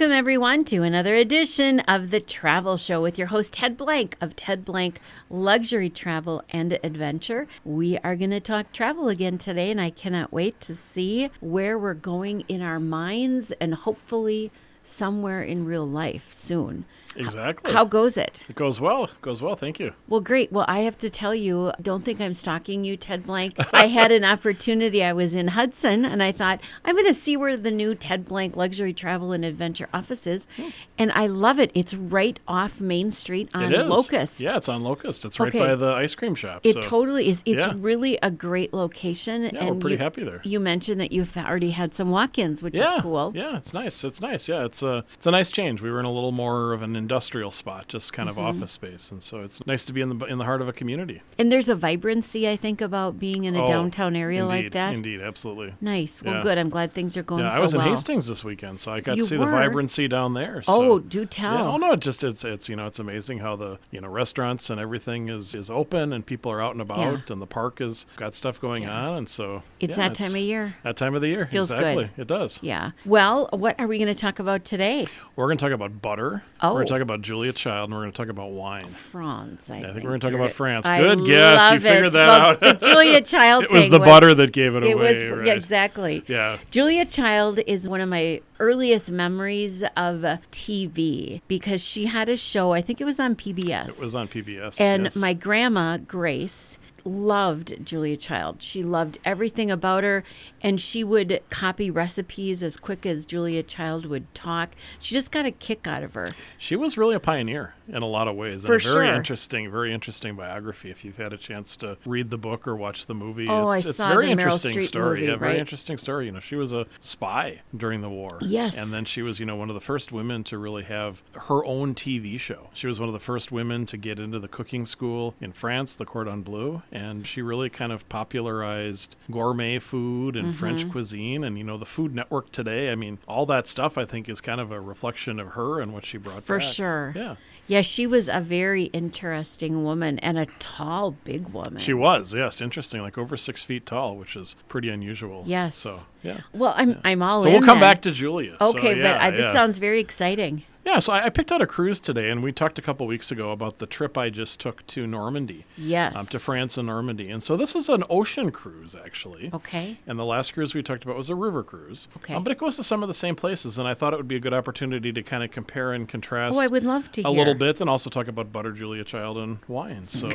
Welcome, everyone, to another edition of The Travel Show with your host, Ted Blank of Ted Blank Luxury Travel and Adventure. We are going to talk travel again today, and I cannot wait to see where we're going in our minds and hopefully somewhere in real life soon. Exactly. How goes it? It goes well. It goes well. Thank you. Well, great. Well, I have to tell you, don't think I'm stalking you, Ted Blank. I had an opportunity. I was in Hudson, and I thought, I'm going to see where the new Ted Blank Luxury Travel and Adventure office is. And I love it. It's right off Main Street on Locust. Yeah, it's on Locust. It's right by the ice cream shop. It totally is. It's really a great location. Yeah, and we're pretty happy there. You mentioned that you've already had some walk-ins, which is cool. Yeah, it's nice. It's nice. Yeah, it's a nice change. We were in a little more of an industrial spot, just kind of office space, and so it's nice to be in the heart of a community. And there's a vibrancy, I think, about being in a downtown area like that. Indeed, absolutely. Nice. Well, good. I'm glad things are going so well. I was in Hastings this weekend, so I got to see the vibrancy down there. So. Do tell. Yeah, no, it's amazing how the restaurants and everything is open and people are out and about, and the park has got stuff going on, and so it's that time of year. That time of the year, feels exactly. Good. It does. Yeah. Well, what are we going to talk about today? We're going to talk about butter. We're going to talk about Julia Child, and we're going to talk about wine. France, I think we're going to talk about France. I Good guess. You figured that out. The Julia Child It was the butter that gave it away. Right? Yeah, exactly. Yeah. Julia Child is one of my earliest memories of TV because she had a show, I think it was on PBS. It was on PBS, and my grandma, Grace, loved Julia Child. She loved everything about her, and she would copy recipes as quick as Julia Child would talk. She just got a kick out of her. She was really a pioneer in a lot of ways. For and a very sure. Very interesting biography. If you've had a chance to read the book or watch the movie, it's a very interesting Meryl Streep story. Movie, Very right? interesting story. She was a spy during the war. Yes. And then she was, one of the first women to really have her own TV show. She was one of the first women to get into the cooking school in France, the Cordon Bleu, and she really kind of popularized gourmet food and French cuisine. And, the Food Network today, all that stuff, I think, is kind of a reflection of her and what she brought For back. sure. Yeah. Yeah, she was a very interesting woman and a tall, big woman. She was, yes. Interesting. Like over 6 feet tall, which is pretty unusual. Yes. So, yeah. Well, I'm all in. So we'll come then. back to Julia. Okay, so, but this sounds very exciting. Yeah, so I picked out a cruise today, and we talked a couple weeks ago about the trip I just took to Normandy. Yes. To France and Normandy. And so this is an ocean cruise, actually. Okay. And the last cruise we talked about was a river cruise. Okay. But it goes to some of the same places, and I thought it would be a good opportunity to kind of compare and contrast I would love to hear. a little bit, and also talk about butter, Julia Child, and wine. So,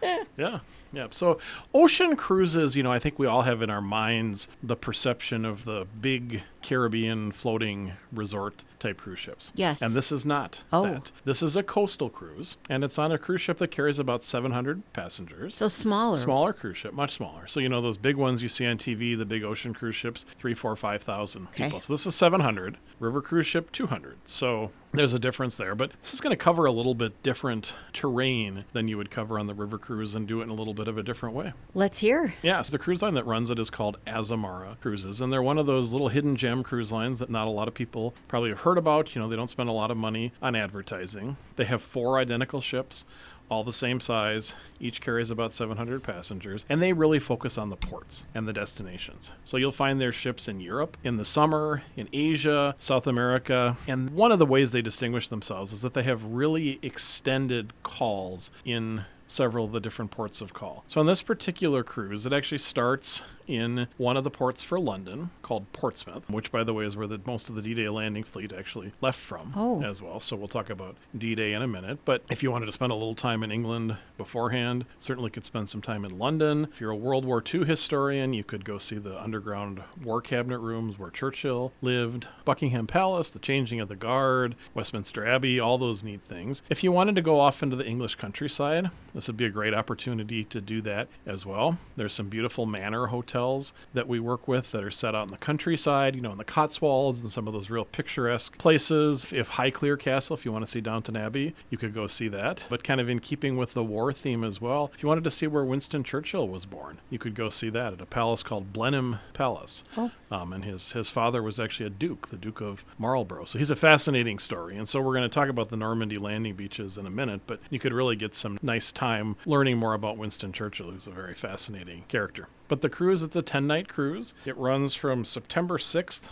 yeah. Yeah. So ocean cruises, I think we all have in our minds the perception of the big Caribbean floating resort type cruise ships. Yes. And this is not that. This is a coastal cruise, and it's on a cruise ship that carries about 700 passengers. So smaller. Smaller cruise ship, much smaller. So, those big ones you see on TV, the big ocean cruise ships, 3,000, 4,000, 5,000 people. So this is 700. River cruise ship, 200. So there's a difference there. But this is going to cover a little bit different terrain than you would cover on the river cruise and do it in a little bit of a different way. Let's hear. Yeah, so the cruise line that runs it is called Azamara Cruises, and they're one of those little hidden gem cruise lines that not a lot of people probably have heard about. They don't spend a lot of money on advertising. They have 4 identical ships, all the same size. Each carries about 700 passengers, and they really focus on the ports and the destinations. So you'll find their ships in Europe, in the summer, in Asia, South America, and one of the ways they distinguish themselves is that they have really extended calls in several of the different ports of call. So on this particular cruise, it actually starts in one of the ports for London called Portsmouth, which, by the way, is where most of the D-Day landing fleet actually left from as well. So we'll talk about D-Day in a minute. But if you wanted to spend a little time in England beforehand, certainly could spend some time in London. If you're a World War II historian, you could go see the underground war cabinet rooms where Churchill lived, Buckingham Palace, the changing of the guard, Westminster Abbey, all those neat things. If you wanted to go off into the English countryside, this would be a great opportunity to do that as well. There's some beautiful manor hotels that we work with that are set out in the countryside, in the Cotswolds and some of those real picturesque places. If Highclere Castle, if you want to see Downton Abbey, you could go see that. But kind of in keeping with the war theme as well, if you wanted to see where Winston Churchill was born, you could go see that at a palace called Blenheim Palace. And his father was actually a duke, the Duke of Marlborough. So he's a fascinating story. And so we're going to talk about the Normandy landing beaches in a minute, but you could really get some nice time learning more about Winston Churchill, who's a very fascinating character. But the cruise, it's a 10-night cruise. It runs from September 6th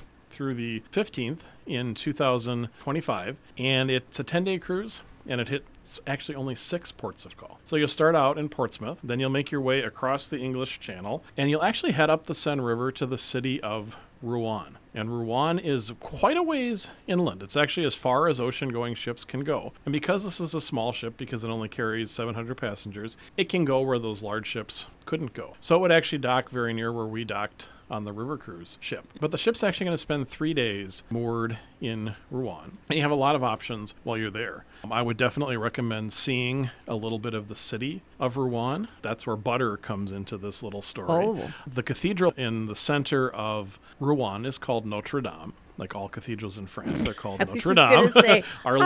through the 15th in 2025, and it's a 10-day cruise. And it hits actually only 6 ports of call. So you'll start out in Portsmouth, then you'll make your way across the English Channel, and you'll actually head up the Seine River to the city of Rouen. And Rouen is quite a ways inland. It's actually as far as ocean-going ships can go. And because this is a small ship, because it only carries 700 passengers, it can go where those large ships couldn't go. So it would actually dock very near where we docked on the river cruise ship. But the ship's actually going to spend 3 days moored in Rouen. And you have a lot of options while you're there. I would definitely recommend seeing a little bit of the city of Rouen. That's where butter comes into this little story. Oh. The cathedral in the center of Rouen is called Notre Dame. Like all cathedrals in France, they're called Notre Dame, say, Our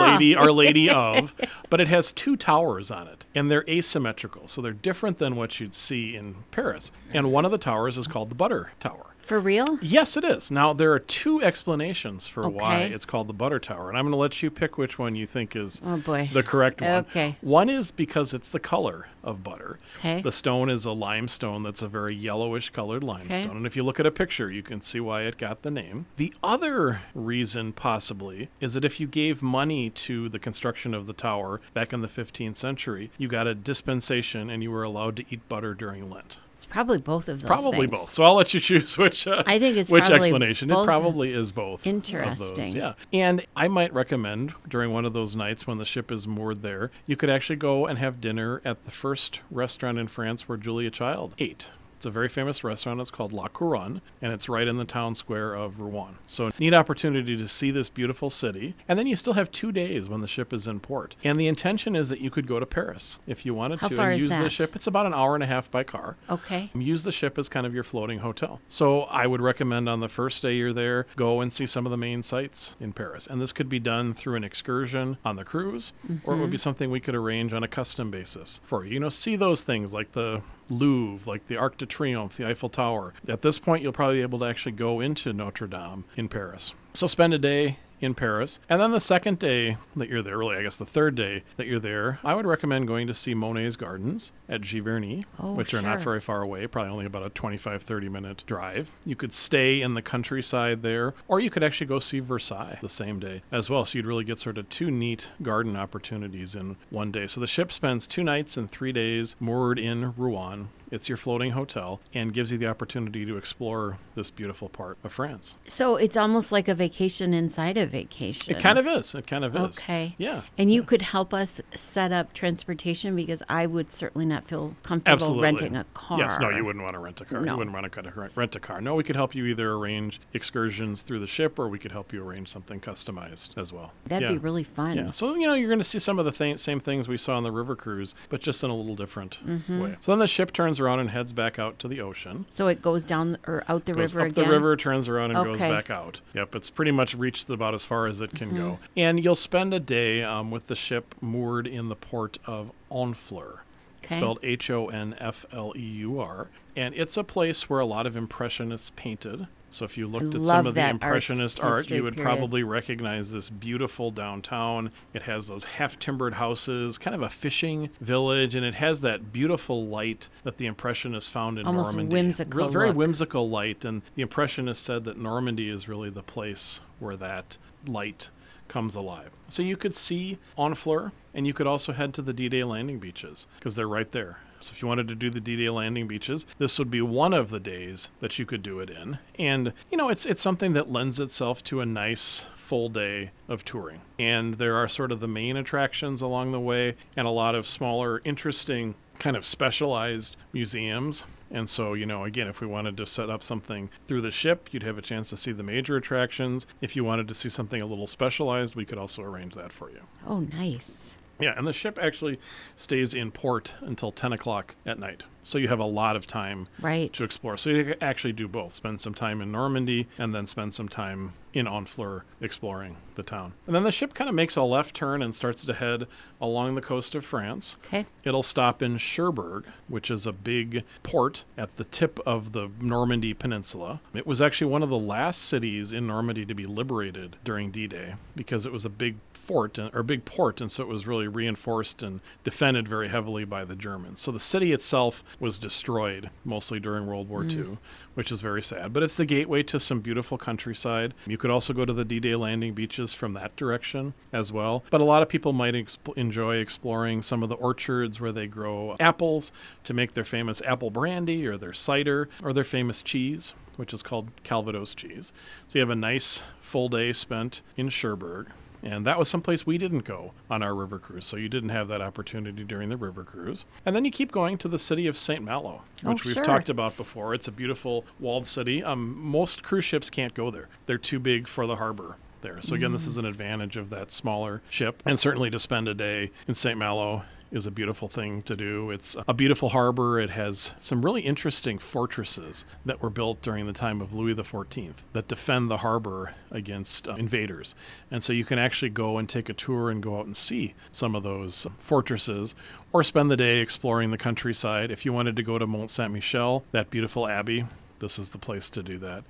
Lady of. But it has 2 towers on it, and they're asymmetrical, so they're different than what you'd see in Paris. And one of the towers is called the Butter Tower. For real? Yes, it is. Now, there are 2 explanations for why Okay. it's called the Butter Tower, and I'm going to let you pick which one you think is Oh, boy. the correct one. Okay. One is because it's the color of butter. Okay. The stone is a limestone that's a very yellowish colored limestone, and if you look at a picture, you can see why it got the name. The other reason, possibly, is that if you gave money to the construction of the tower back in the 15th century, you got a dispensation and you were allowed to eat butter during Lent. It's probably both of those Probably things. both. So I'll let you choose which. I think it's which probably explanation. both. It probably is both. Interesting. Of those, yeah. And I might recommend during one of those nights when the ship is moored there, you could actually go and have dinner at the first restaurant in France where Julia Child ate. It's a very famous restaurant. It's called La Couronne, and it's right in the town square of Rouen. So neat opportunity to see this beautiful city. And then you still have 2 days when the ship is in port. And the intention is that you could go to Paris if you wanted How to far and is use the that? ship. It's about an hour and a half by car. Okay. Use the ship as kind of your floating hotel. So I would recommend on the first day you're there, go and see some of the main sites in Paris. And this could be done through an excursion on the cruise, or it would be something we could arrange on a custom basis for you. You know, see those things like the Louvre, like the Arc de Triomphe, the Eiffel Tower. At this point, you'll probably be able to actually go into Notre Dame in Paris. So spend a day in Paris. And then the second day that you're there, really, I guess the third day that you're there, I would recommend going to see Monet's Gardens at Giverny, which are not sure. very far away, probably only about a 25, 30-minute drive. You could stay in the countryside there, or you could actually go see Versailles the same day as well. So you'd really get sort of 2 neat garden opportunities in one day. So the ship spends 2 nights and 3 days moored in Rouen. It's your floating hotel and gives you the opportunity to explore this beautiful part of France. So it's almost like a vacation inside a vacation. It kind of is. It kind of is. Okay. Yeah. And you could help us set up transportation, because I would certainly not feel comfortable Absolutely. renting a car. Yes, no, you wouldn't want to rent a car. No. You wouldn't want to rent a car. No, we could help you either arrange excursions through the ship, or we could help you arrange something customized as well. That'd be really fun. Yeah, so, you know, you're going to see some of the same things we saw on the river cruise, but just in a little different way. So then the ship turns around and heads back out to the ocean. So it goes down or out the Goes river up again? the river, turns around, and goes Okay. back out. Yep, it's pretty much reached about as far as it can go. And you'll spend a day with the ship moored in the port of Honfleur. It's Okay. spelled Honfleur. And it's a place where a lot of Impressionists painted. So if you looked at some love of the that Impressionist art art, history you would period. probably recognize this beautiful downtown. It has those half-timbered houses, kind of a fishing village, and it has that beautiful light that the Impressionists found in Almost Normandy. whimsical Very look. whimsical light, and the Impressionists said that Normandy is really the place where that light comes alive. So you could see Honfleur, and you could also head to the D-Day landing beaches, because they're right there. So if you wanted to do the D-Day landing beaches, this would be one of the days that you could do it in. And, you know, it's something that lends itself to a nice full day of touring. And there are sort of the main attractions along the way, and a lot of smaller, interesting, kind of specialized museums. And so, you know, again, if we wanted to set up something through the ship, you'd have a chance to see the major attractions. If you wanted to see something a little specialized, we could also arrange that for you. Oh, nice. Yeah, and the ship actually stays in port until 10 o'clock at night. So you have a lot of time Right. to explore. So you can actually do both. Spend some time in Normandy and then spend some time in Honfleur exploring the town. And then the ship kind of makes a left turn and starts to head along the coast of France. Okay. It'll stop in Cherbourg, which is a big port at the tip of the Normandy Peninsula. It was actually one of the last cities in Normandy to be liberated during D-Day because it was a big port, and so it was really reinforced and defended very heavily by the Germans. So the city itself was destroyed mostly during World War II, which is very sad. But it's the gateway to some beautiful countryside. You could could also go to the D-Day landing beaches from that direction as well. But a lot of people might enjoy exploring some of the orchards where they grow apples to make their famous apple brandy or their cider or their famous cheese, which is called Calvados cheese. So you have a nice full day spent in Cherbourg. And that was someplace we didn't go on our river cruise, so you didn't have that opportunity during the river cruise. And then you keep going to the city of St. Malo, which we've talked about before. It's a beautiful walled city. Most cruise ships can't go there. They're too big for the harbor there. So again, this is an advantage of that smaller ship. And certainly to spend a day in St. Malo is a beautiful thing to do. It's a beautiful harbor. It has some really interesting fortresses that were built during the time of Louis XIV that defend the harbor against invaders. And so you can actually go and take a tour and go out and see some of those fortresses or spend the day exploring the countryside. If you wanted to go to Mont Saint-Michel, that beautiful abbey, this is the place to do that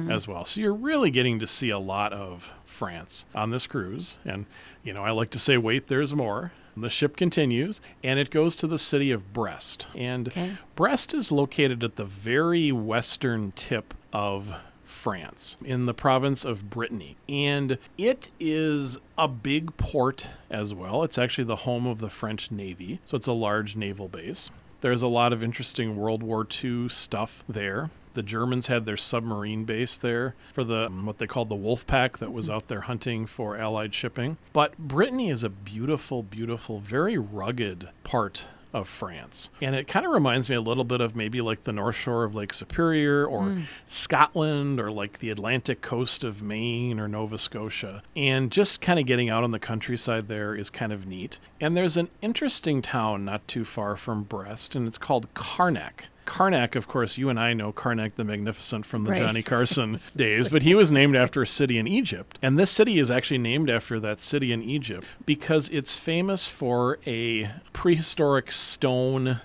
as well. So you're really getting to see a lot of France on this cruise. And, I like to say, wait, there's more. The ship continues, and it goes to the city of Brest. And Brest is located at the very western tip of France in the province of Brittany. And it is a big port as well. It's actually the home of the French Navy, so it's a large naval base. There's a lot of interesting World War II stuff there. The Germans had their submarine base there for the what they called the Wolf Pack that was out there hunting for Allied shipping. But Brittany is a beautiful, beautiful, very rugged part of France. And it kind of reminds me a little bit of maybe like the North Shore of Lake Superior or Scotland or like the Atlantic coast of Maine or Nova Scotia. And just kind of getting out on the countryside there is kind of neat. And there's an interesting town not too far from Brest, and it's called Carnac. Carnac, of course, you and I know Carnac the Magnificent from the Johnny Carson days, but he was named after a city in Egypt. And this city is actually named after that city in Egypt because it's famous for a prehistoric stone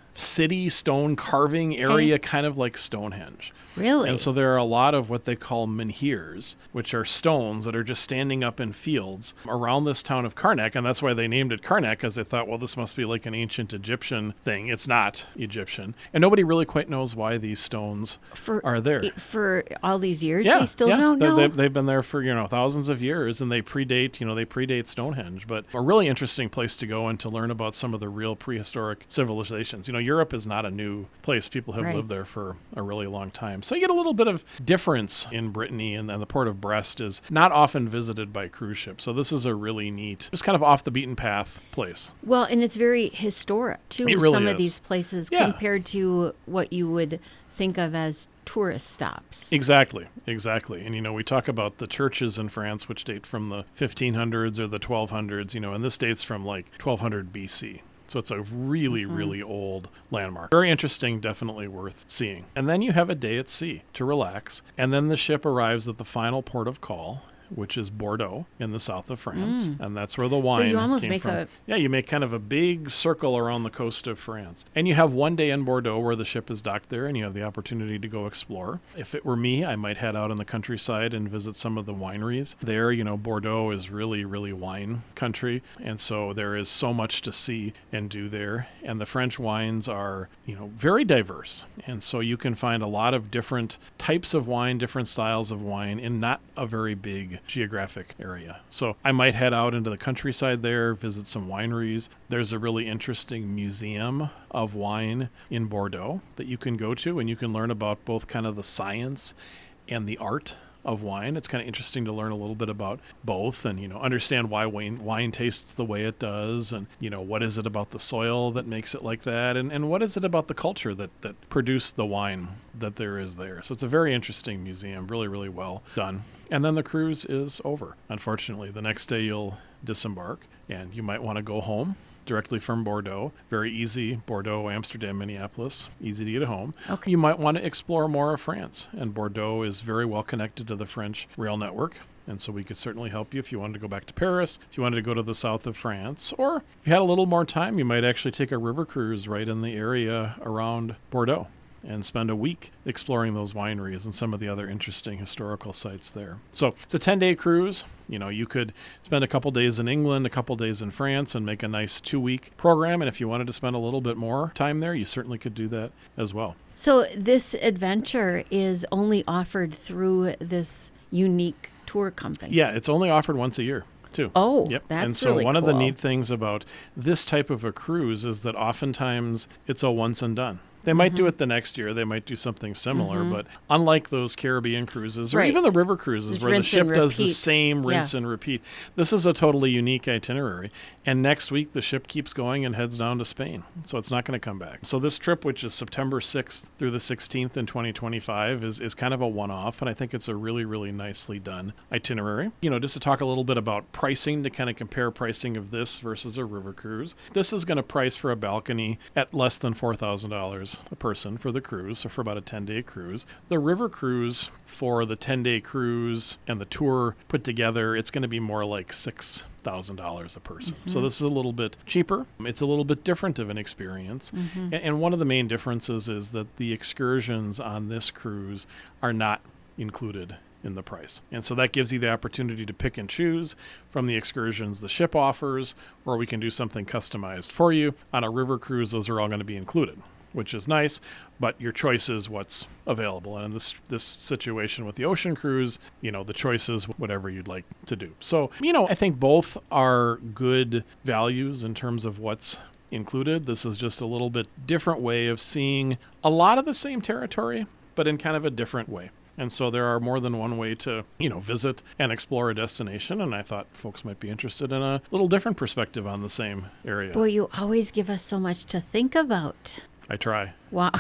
carving area, kind of like Stonehenge. Really? And so there are a lot of what they call menhirs, which are stones that are just standing up in fields around this town of Karnak. And that's why they named it Karnak, because they thought, well, this must be like an ancient Egyptian thing. It's not Egyptian. And nobody really quite knows why these stones are there. For all these years, they still don't know? They've been there for, thousands of years, and they predate Stonehenge. But a really interesting place to go and to learn about some of the real prehistoric civilizations. Europe is not a new place. People have lived there for a really long time. So you get a little bit of difference in Brittany, and then the port of Brest is not often visited by cruise ships. So this is a really neat, just kind of off the beaten path place. Well, and it's very historic, too, it really some is. of these places compared to what you would think of as tourist stops. Exactly. And, we talk about the churches in France, which date from the 1500s or the 1200s, and this dates from like 1200 BC. So it's a really, really old landmark. Very interesting, definitely worth seeing. And then you have a day at sea to relax. And then the ship arrives at the final port of call, which is Bordeaux in the south of France. And that's where the wine you almost came make from. You make kind of a big circle around the coast of France. And you have one day in Bordeaux where the ship is docked there, and you have the opportunity to go explore. If it were me, I might head out in the countryside and visit some of the wineries. There, Bordeaux is really, really wine country. And so there is so much to see and do there. And the French wines are, very diverse. And so you can find a lot of different types of wine, different styles of wine in not a very big geographic area. So I might head out into the countryside there, visit some wineries. There's a really interesting museum of wine in Bordeaux that you can go to, and you can learn about both kind of the science and the art of wine. It's kind of interesting to learn a little bit about both and, understand why wine tastes the way it does, and, what is it about the soil that makes it like that, and what is it about the culture that produced the wine that there is there. So it's a very interesting museum, really, really well done. And then the cruise is over. Unfortunately, the next day you'll disembark, and you might want to go home directly from Bordeaux. Very easy. Bordeaux, Amsterdam, Minneapolis. Easy to get home. Okay. You might want to explore more of France. And Bordeaux is very well connected to the French rail network. And so we could certainly help you if you wanted to go back to Paris, if you wanted to go to the south of France, or if you had a little more time, you might actually take a river cruise right in the area around Bordeaux and spend a week exploring those wineries and some of the other interesting historical sites there. So it's a 10-day cruise. You could spend a couple days in England, a couple days in France, and make a nice 2-week program. And if you wanted to spend a little bit more time there, you certainly could do that as well. So this adventure is only offered through this unique tour company. Yeah, it's only offered once a year, too. Oh, Yep. that's And so really one of the cool. neat things about this type of a cruise is that oftentimes it's a once and done. They might do it the next year. They might do something similar, but unlike those Caribbean cruises or Right. even the river cruises Just where the rinse and ship does the repeat. same rinse Yeah. and repeat, this is a totally unique itinerary. And next week, the ship keeps going and heads down to Spain. So it's not going to come back. So this trip, which is September 6th through the 16th in 2025, is kind of a one-off. And I think it's a really, really nicely done itinerary. Just to talk a little bit about pricing, to kind of compare pricing of this versus a river cruise. This is going to price for a balcony at less than $4,000 a person for the cruise, so for about a 10-day cruise. The river cruise, for the 10-day cruise and the tour put together, it's going to be more like $6,000 a person. So this is a little bit cheaper. It's a little bit different of an experience. And one of the main differences is that the excursions on this cruise are not included in the price. And so that gives you the opportunity to pick and choose from the excursions the ship offers, or we can do something customized for you. On a river cruise, those are all going to be included, which is nice, but your choice is what's available. And in this situation with the ocean cruise, the choice is whatever you'd like to do. So, I think both are good values in terms of what's included. This is just a little bit different way of seeing a lot of the same territory, but in kind of a different way. And so there are more than one way to, visit and explore a destination. And I thought folks might be interested in a little different perspective on the same area. Boy, you always give us so much to think about. I try. Wow.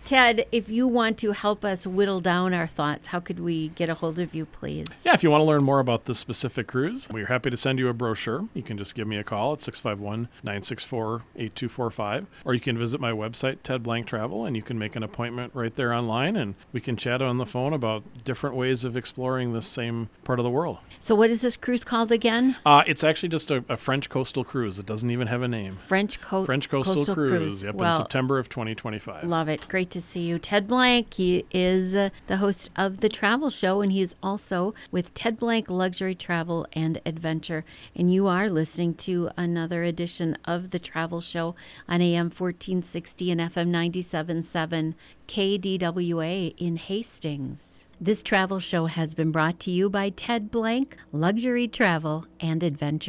Ted, if you want to help us whittle down our thoughts, how could we get a hold of you, please? Yeah, if you want to learn more about this specific cruise, we're happy to send you a brochure. You can just give me a call at 651-964-8245, or you can visit my website, Ted Blank Travel, and you can make an appointment right there online, and we can chat on the phone about different ways of exploring this same part of the world. So what is this cruise called again? It's actually just a French coastal cruise. It doesn't even have a name. French Coastal Cruise. Yep, Well, in September of 2025. Love it. Great to see you. Ted Blank, he is the host of The Travel Show, and he is also with Ted Blank Luxury Travel and Adventure. And you are listening to another edition of The Travel Show on AM 1460 and FM 97.7 KDWA in Hastings. This travel show has been brought to you by Ted Blank Luxury Travel and Adventure.